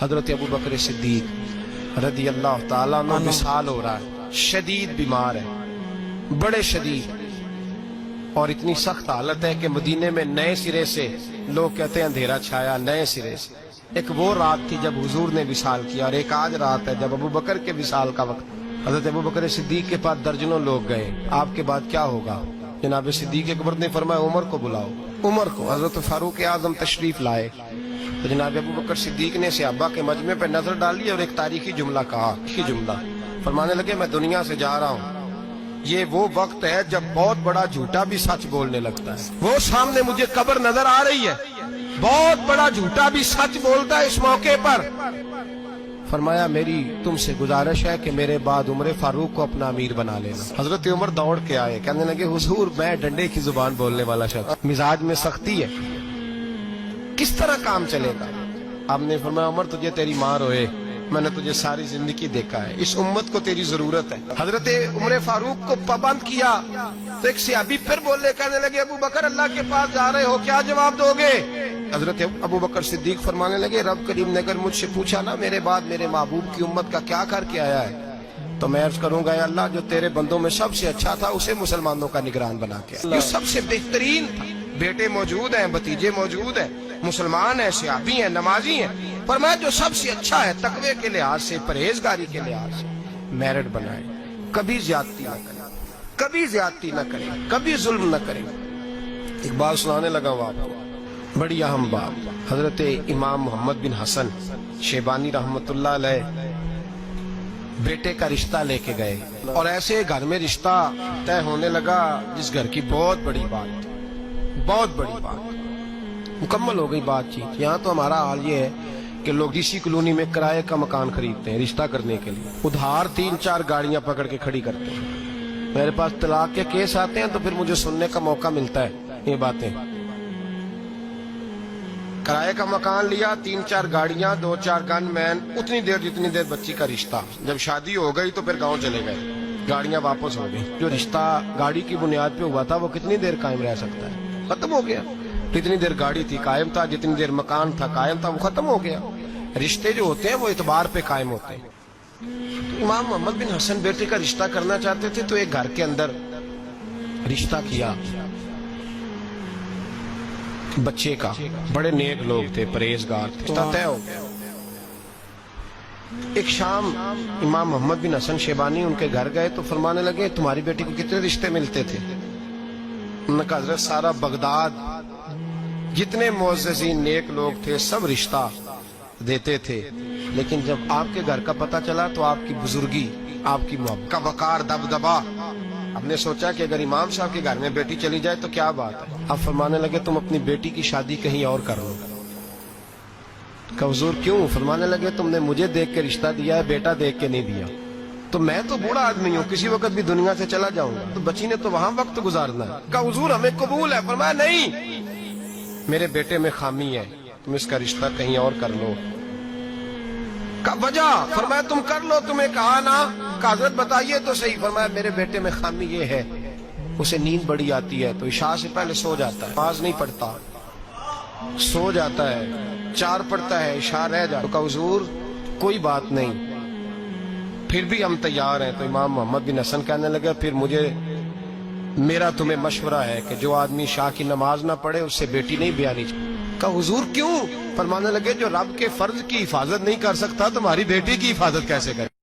حضرت ابو بکر صدیق رضی اللہ تعالیٰ عنہ وصال ہو رہا ہے، شدید بیمار ہے، بڑے شدید، اور اتنی سخت حالت ہے کہ مدینے میں نئے سرے سے لوگ کہتے ہیں اندھیرا چھایا، نئے سرے سے۔ ایک وہ رات تھی جب حضور نے وصال کیا، اور ایک آج رات ہے جب ابو بکر کے وصال کا وقت۔ حضرت ابو بکر صدیق کے پاس درجنوں لوگ گئے، آپ کے بعد کیا ہوگا؟ جناب صدیق اکبر نے فرمایا عمر کو بلاؤ، عمر کو۔ حضرت فاروق اعظم تشریف لائے تو جناب ابو بکر صدیق نے صحابہ کے مجمع پہ نظر ڈالی اور ایک تاریخی جملہ کہا، یہ جملہ فرمانے لگے میں دنیا سے جا رہا ہوں، یہ وہ وقت ہے جب بہت بڑا جھوٹا بھی سچ بولنے لگتا ہے۔ وہ سامنے مجھے قبر نظر آ رہی ہے، بہت بڑا جھوٹا بھی سچ بولتا ہے اس موقع پر۔ فرمایا میری تم سے گزارش ہے کہ میرے بعد عمر فاروق کو اپنا امیر بنا لینا۔ حضرت عمر دوڑ کے آئے، کہنے لگے حضور میں ڈنڈے کی زبان بولنے والا شخص، مزاج میں سختی ہے، کس طرح کام چلے گا؟ آپ نے فرمایا عمر تجھے تیری ماں روئے، میں نے تجھے ساری زندگی دیکھا ہے، اس امت کو تیری ضرورت ہے۔ حضرت عمر فاروق کو پابند کیا تو ایک صحابی پھر بولے، کہنے لگے ابو بکر اللہ کے پاس جا رہے ہو، کیا جواب دو گے؟ حضرت ابو بکر صدیق فرمانے لگے رب کریم نے اگر مجھ سے پوچھا نا میرے بعد میرے محبوب کی امت کا کیا کر کے آیا ہے تو میں عرض کروں گا یا اللہ جو تیرے بندوں میں سب سے اچھا تھا اسے مسلمانوں کا نگران بنا کے، یہ سب سے بہترین تھا۔ بیٹے موجود ہیں، بھتیجے موجود ہیں، مسلمان ہیں، صحابی ہیں، نمازی ہیں، فرمایا جو سب سے اچھا ہے تقوی کے لحاظ سے، پرہیزگاری کے لحاظ سے میرٹ بنائے، کبھی زیادتی نہ کریں، کبھی زیادتی نہ کریں، کبھی ظلم نہ کریں۔ ایک بات سنانے لگا ہوں آپ کو، بڑی اہم بات۔ حضرت امام محمد بن حسن شیبانی رحمت اللہ علیہ بیٹے کا رشتہ لے کے گئے، اور ایسے گھر میں رشتہ طے ہونے لگا جس گھر کی بہت بڑی بات، بہت بڑی بات مکمل ہو گئی بات چیت۔ یہاں تو ہمارا حال یہ ہے کہ لوگ اسی کالونی میں کرائے کا مکان خریدتے ہیں رشتہ کرنے کے لیے، ادھار 3-4 گاڑیاں پکڑ کے کھڑی کرتے ہیں۔ میرے پاس طلاق کے کیس آتے ہیں تو پھر مجھے سننے کا موقع ملتا ہے یہ باتیں۔ کرائے کا مکان لیا، 3-4 گاڑیاں، 2-4 گن مین، اتنی دیر جتنی دیر بچی کا رشتہ، جب شادی ہو گئی تو پھر گاؤں چلے گئے، گاڑیاں واپس ہو گئی۔ جو رشتہ گاڑی کی بنیاد پہ ہوا تھا وہ کتنی دیر قائم رہ سکتا ہے؟ ختم ہو گیا۔ جتنی دیر گاڑی تھی قائم تھا، جتنی دیر مکان تھا قائم تھا، وہ ختم ہو گیا۔ رشتے جو ہوتے ہیں وہ اعتبار پہ قائم ہوتے ہیں۔ تو امام محمد بن حسن بیٹے کا رشتہ کرنا چاہتے تھے تو ایک گھر کے اندر رشتہ کیا بچے کا، بڑے نیک لوگ تھے، پرہیزگار تھے، رشتہ طے ہو گیا۔ ایک شام امام محمد بن حسن شیبانی ان کے گھر گئے تو فرمانے لگے تمہاری بیٹی کو کتنے رشتے ملتے تھے؟ انہوں نے کہا حضرت سارا بغداد جتنے معززین نیک لوگ تھے سب رشتہ دیتے تھے، لیکن جب آپ کے گھر کا پتہ چلا تو آپ کی بزرگی، آپ کی محبت کا وقار، دبدبا، ہم نے سوچا کہ اگر امام صاحب کے گھر میں بیٹی چلی جائے تو کیا بات ہے۔ آپ فرمانے لگے تم اپنی بیٹی کی شادی کہیں اور کر لو۔ کہ حضور کیوں؟ فرمانے لگے تم نے مجھے دیکھ کے رشتہ دیا ہے، بیٹا دیکھ کے نہیں دیا، تو میں تو بوڑھا آدمی ہوں، کسی وقت بھی دنیا سے چلا جاؤں گا، تو بچی نے تو وہاں وقت گزارنا ہے۔ کہ حضور ہمیں قبول ہے۔ فرمایا نہیں، میرے بیٹے میں خامی ہے، تم اس کا رشتہ کہیں اور کر لو۔ کا وجہ؟ فرمایا تم کر لو، تمہیں کہا نا؟ کہ حضرت بتائیے تو صحیح۔ فرمایا میرے بیٹے میں خامی یہ ہے اسے نیند بڑی آتی ہے تو عشاء سے پہلے سو جاتا ہے، نماز نہیں پڑھتا، سو جاتا ہے، 4 پڑھتا ہے، عشاء رہ جاتا ہے۔ کہ حضور کوئی بات نہیں، پھر بھی ہم تیار ہیں۔ تو امام محمد بن حسن کہنے لگے پھر میرا تمہیں مشورہ ہے کہ جو آدمی عشاء کی نماز نہ پڑھے اس سے بیٹی نہیں بیانی چاہیے۔ کہ حضور کیوں؟ فرمانے لگے جو رب کے فرض کی حفاظت نہیں کر سکتا تمہاری بیٹی کی حفاظت کیسے کرے؟